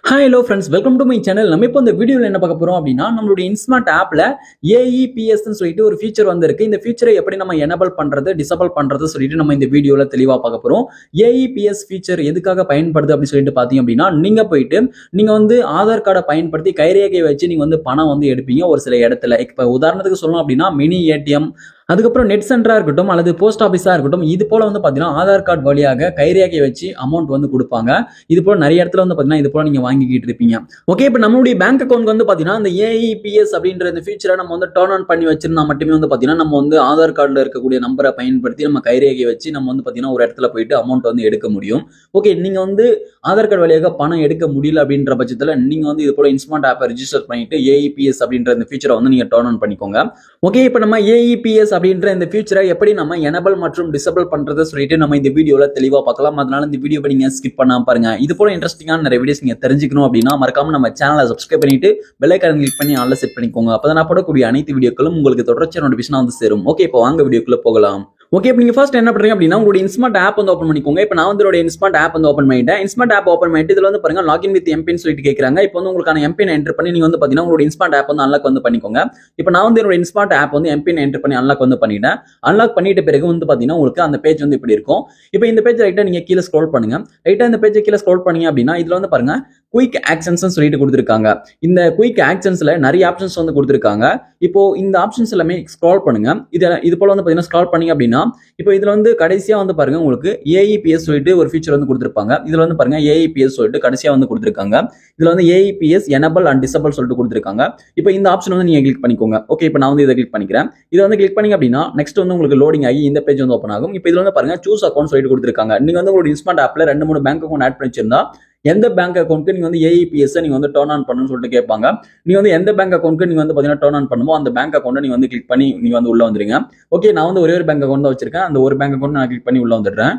Hi hello friends, welcome to my channel. நம்ம இப்போ இந்த வீடியோல என்ன பார்க்க போறோம் அப்படினா நம்மளுடைய இன்ஸ்மார்ட் ஆப்ல AEPS ன்னு சொல்லிட்டு ஒரு ஃபீச்சர் வந்திருக்கு. இந்த ஃபீச்சரை எப்படி நம்ம எனேபிள் பண்றது, டிசேபிள் பண்றது சொல்லிட்டு நம்ம இந்த வீடியோல தெளிவா பார்க்க போறோம். AEPS ஃபீச்சர் எதுக்காக பயன்படுது அப்படி சொல்லிட்டு பாத்தீங்க அப்படினா நீங்க போயிட்டு நீங்க ஆதார் கார்டை பயன்படுத்தி கைரேகை வச்சு நீங்க பணம் எடுப்பீங்க ஒரு சில இடத்துல. இப்ப உதாரணத்துக்கு சொல்லணும் அப்படினா மினி ஏடிஎம் அதுக்கப்புறம் நெட் சென்டரா இருக்கட்டும் அல்லது போஸ்ட் ஆபீஸா இருக்கட்டும் இது போல பாத்தீங்கன்னா ஆதார் கார்டு வழியாக கைரேகை வச்சு அமௌண்ட் கொடுப்பாங்க. இது போல நிறைய இடத்துல பாத்தீங்கன்னா இது போல நீங்க வாங்கிக்கிட்டு இருப்பீங்க. ஓகே, இப்ப நம்மளுடைய பேங்க் அக்கௌண்ட் பாத்தீங்கன்னா இந்த AEPS அப்படின்ற இந்த ஃபீச்சரை நம்ம டர்ன் ஆன் பண்ணி வச்சிருந்தா மட்டுமே பாத்தீங்கன்னா நம்ம ஆதார் கார்டுல இருக்கக்கூடிய நம்பரை பயன்படுத்தி நம்ம கைரேகை வச்சு நம்ம பாத்தீங்கன்னா ஒரு இடத்துல போயிட்டு அமௌண்ட் எடுக்க முடியும். ஓகே, நீங்க ஆதார் கார்டு வழியாக பணம் எடுக்க முடியல அப்படின்ற பட்சத்துல நீங்க இது போல இன்ஸ்மார்ட் ஆப்பை ரெஜிஸ்டர் பண்ணிட்டு AEPS அப்படின்ற இந்த ஃபீச்சரை நீங்க டர்ன் ஆன் பண்ணிக்கோங்க. ஓகே, இப்ப நம்ம AEPS அப்படின்ற இந்த ஃபீச்சரை எப்படி நம்ம எனேபிள் மற்றும் டிசேபிள் பண்றதை சொல்லிட்டு நம்ம இந்த வீடியோல தெளிவா பார்க்கலாம். அதனால இந்த வீடியோவை நீங்க ஸ்கிப் பண்ணாம பாருங்க. இது போல இன்ட்ரெஸ்டிங்கான நிறைய வீடியோஸ் நீங்க தெரிஞ்சுக்கணும் அப்படின்னா மறக்காம நம்ம சேனலை சப்ஸ்கிரைப் பண்ணிட்டு பெல் ஐகானை கிளிக் பண்ணி ஆல்ல செட் பண்ணிக்கோங்க. அப்பதான் நான் போடக்கூடிய அனைத்து வீடியோக்களும் உங்களுக்கு தொடர்ச்சியான நோட்டிஃபிகேஷன் சேரும். ஓகே, இப்போ வாங்க வீடியோக்குள்ள போகலாம். ஓகே, இப்போ நீங்க ஃபர்ஸ்ட் என்ன பண்றீங்க அப்படின்னா உங்களுடைய இன்ஸ்மார்ட் ஆப் ஓபன் பண்ணிக்கோங்க. இப்போ நான் இதோட இன்ஸ்மார்ட் ஆப் ஓபன் பண்ணிட்டேன். இன்ஸ்மார்ட் ஆப் ஓபன் பண்ணிட்டு இதுல பாருங்க லாகின் வித் எம்பின் சொல்லிட்டு கேக்குறாங்க. இப்போ உங்களுக்கான எம்பின் என்டர் பண்ணி நீங்க பாத்தீங்கன்னா உங்களுடைய இன்ஸ்மார்ட் ஆப் அன்லாக் பண்ணிக்கோங்க. இப்போ நான் என்னோட இன்ஸ்மார்ட் ஆப் எம்பின் என்டர் பண்ணி அன்லாக் பண்ணிட்டேன். அன்லாக் பண்ணிட்ட பிறகு பாத்தீங்கன்னா உங்களுக்கு அந்த பேஜ் இப்படி இருக்கும். இப்போ இந்த பேஜ் ரைட்டா நீங்க கீழே ஸ்க்ரோல் பண்ணுங்க. ரைட்டா இந்த பேஜ் கீழே ஸ்க்ரோல் பண்ணீங்க அப்படின்னா இதுல பாருங்க குயிக் ஆக்ஷன்ஸ் சொல்லிட்டு கொடுத்திருக்காங்க. இந்த குயிக் ஆக்ஷன்ஸ்ல நிறைய ஆப்ஷன்ஸ் கொடுத்திருக்காங்க. இப்போ இந்த ஆப்ஷன்ஸ் எல்லாமே ஸ்க்ரால் பண்ணுங்க. இது போல பாத்தீங்கன்னா ஸ்க்ரால் பண்ணீங்க அப்படின்னா இப்போ இதுல கடைசியா பாருங்க உங்களுக்கு AEPS சொல்லிட்டு ஒரு ஃபீச்சர் கொடுத்திருப்பாங்க. இதுல பாருங்க AEPS சொல்லிட்டு கடைசியா கொடுத்திருக்காங்க. இதுல AEPS எனேபிள் அண்ட் டிசேபிள் சொல்லிட்டு கொடுத்திருக்காங்க. இப்போ இந்த ஆப்ஷன் நீங்க கிளிக் பண்ணிக்கோங்க. ஓகே, இப்போ நான் இதை கிளிக் பண்ணிக்கிறேன். இதை கிளிக் பண்ணீங்க அப்படின்னா நெக்ஸ்ட் உங்களுக்கு லோடிங் ஆகி இந்த பேஜ் ஓபன் ஆகும். இப்போ இதுல பாருங்க சூஸ் அக்கௌண்ட் சொல்லிட்டு கொடுத்திருக்காங்க. நீங்க உங்களோட இன்ஸ்மார்ட் ஆப்ல 2-3 பேங்க் அக்கௌண்ட் ஆட் பண்ணி வச்சிருந்தா எந்த பேங்க் அக்கௌண்ட்க்கு நீங்க AEPS நீங்க டர்ன் ஆன் பண்ணணும்னு சொல்லிட்டு கேட்பாங்க. நீங்க எந்த பேங்க் அக்கௌண்ட்க்கு நீங்க பாத்தீங்கன்னா டர்ன் ஆன் பண்ணுமோ அந்த பேங்க் அக்கௌண்ட் நீங்க கிளிக் பண்ணி நீங்க உள்ள வந்துருங்க. ஓகே, நான் ஒரே ஒரு பேங்க் அக்கௌண்ட் தான் வச்சிருக்கேன். அந்த ஒரு பேங்க் அக்கௌண்ட் நான் கிளிக் பண்ணி உள்ள வந்துடுறேன்.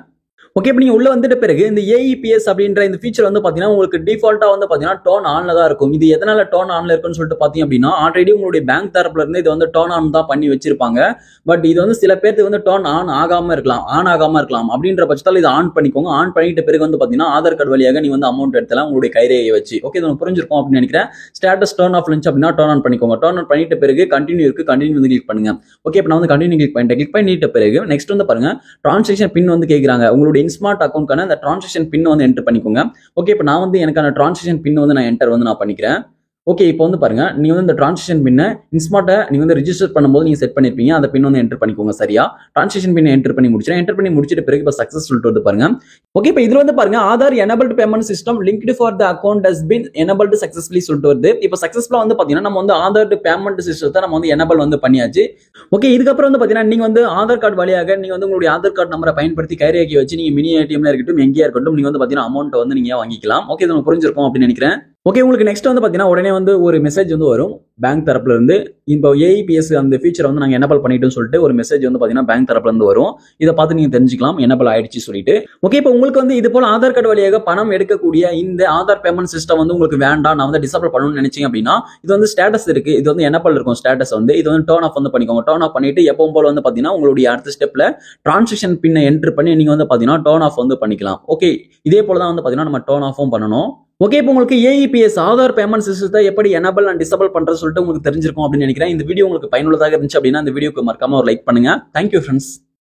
ஓகே, இப்போ நீங்க உள்ள வந்துட்ட பிறகு இந்த AEPS அப்படின்ற இந்த ஃபீச்சர் பாத்தீங்கன்னா உங்களுக்கு டிஃபால்ட்டா பாத்தீங்கன்னா டர்ன் ஆன்ல தான் இருக்கும். இது எதனால டர்ன் ஆன்ல இருக்குன்னு சொல்லிட்டு பாத்தீங்க அப்படின்னா ஆல்ரெடி உங்களுடைய பேங்க் தரப்புல இருந்து இது டர்ன் ஆன் தான் பண்ணி வச்சிருப்பாங்க. பட் இது சில பேருக்கு டர்ன் ஆன் ஆகாம இருக்கலாம் அப்படின்ற பட்சத்தில் இதை ஆன் பண்ணிக்கோங்க. ஆன் பண்ணிட்ட பிறகு பாத்தீங்கன்னா ஆதார் கார்டு வழியாக நீ அமௌண்ட் எடுத்தலாம் உங்களுடைய கைரேகையை வச்சு. ஓகே, இது புரிஞ்சிருக்கும் அப்படின்னு நினைக்கிறேன். ஸ்டேட்டஸ் டர்ன் ஆஃப் இருந்துச்சு அப்படின்னா டர்ன் ஆன் பண்ணிக்கோங்க. டர்ன் ஆன் பண்ணிட்ட பிறகு கண்டினியூ இருக்கு, கண்டினியூ கிளிக் பண்ணுங்க. ஓகே, இப்போ நான் கண்டினியூ கிளிக் பண்ணிட்டேன். கிளிக் பண்ணிட்ட பிறகு நெக்ஸ்ட் பாருங்க டிரான்சாக்ஷன் பின் கேக்குறாங்க. உங்களுடைய இன்ஸ்மார்ட் அக்கௌண்ட்கான அந்த டிரான்சாக்ஷன் பின் என்டர் பண்ணிக்கோங்க. ஓகே, இப்போ நான் எனக்கான டிரான்சாக்ஷன் பின் நான் என்டர் நான் பண்ணிக்கிறேன். ஓகே, இப்போ பாருங்க நீங்க இந்த டிரான்சாக்ஷன் பின்னை இன்ஸ்மார்ட்டை நீங்க ரெஜிஸ்டர் பண்ணும்போது நீங்க செட் பண்ணிருப்பீங்க. அந்த பின் என்டர் பண்ணிக்கோங்க. சரியா டிரான்சாக்ஷன் பின் என்டர் பண்ணி முடிச்சிட்டேன். என்டர் பண்ணி முடிச்சிட்ட பிறகு இப்போ சக்சஸ் சொல்லிட்டு பாருங்க. ஓகே, இப்போ இதுல பாருங்க Aadhaar enabled payment system linked for the account has been enabled successfully சொல்லிட்டு வருது. இப்போ சக்சஸ்ஃபுல்லா பாத்தீங்கன்னா நம்ம ஆதார் பேமெண்ட் சிஸ்டத்தை நம்ம எனேபிள் பண்ணியாச்சு. ஓகே, இதுக்கப்புறம் பாத்தீங்கன்னா நீங்க ஆதார் கார்டு வழியாக நீங்க உங்களுடைய ஆதார் கார்டு நம்பரை பயன்படுத்தி கைரேகை வச்சு நீங்க மினி ஏடிஎம்ல இருக்கட்டும் எங்கேயா இருக்கட்டும் நீங்க பாத்தீங்கன்னா அமௌண்ட் நீங்க வாங்கிக்கலாம். ஓகே, இது புரிஞ்சிருக்கும் அப்படின்னு நினைக்கிறேன். ஓகே, உங்களுக்கு நெக்ஸ்ட் பாத்தீங்கன்னா உடனே ஒரு மெசேஜ் வரும் பேங்க் தரப்புல இருந்து. இப்போ AEPS அந்த ஃபீச்சர் நாங்க எனேபிள் பண்ணிட்டோம்னு சொல்லிட்டு ஒரு மெசேஜ் பாத்தீங்கன்னா பேங்க் தரப்புல இருந்து வரும். இதை பார்த்து நீங்க தெரிஞ்சுக்கலாம் எனேபிள் ஆயிடுச்சு சொல்லிட்டு. ஓகே, இப்போ உங்களுக்கு இது போல ஆதார் கார்டு வழியாக பணம் எடுக்கக்கூடிய இந்த ஆதார் பேமெண்ட் சிஸ்டம் உங்களுக்கு வேண்டாம், நான் டிசேபிள் பண்ணணும்னு நினைச்சீங்க அப்படின்னா இது ஸ்டேட்டஸ் இருக்கு. இது எனேபிள் இருக்கும் ஸ்டேட்டஸ் இது டர்ன் ஆஃப் பண்ணிக்கோங்க. டர்ன் ஆஃப் பண்ணிட்டு எப்பவும் போல பாத்தீங்கன்னா உங்களுடைய அடுத்த ஸ்டெப்ல டிரான்சாக்ஷன் பின்னை என்டர் பண்ணி நீங்க பாத்தீங்கன்னா டர்ன் ஆஃப் பண்ணிக்கலாம். ஓகே, இதே போல தான் பாத்தீங்கன்னா நம்ம டர்ன் ஆஃபும் பண்ணணும். ஓகே, இப்போ உங்களுக்கு AEPS ஆதார் பேமெண்ட் சிஸ்டத்தை எப்படி எனேபிள் அண்ட் டிசேபிள் பண்றது சொல்லிட்டு உங்களுக்கு தெரிஞ்சிருக்கும் அப்படின்னு நினைக்கிறேன். இந்த வீடியோ உங்களுக்கு பயனுள்ளதாக இருந்துச்சு அப்படின்னா இந்த வீடியோக்கு மறக்காம ஒரு லைக் பண்ணுங்க. Thank you friends.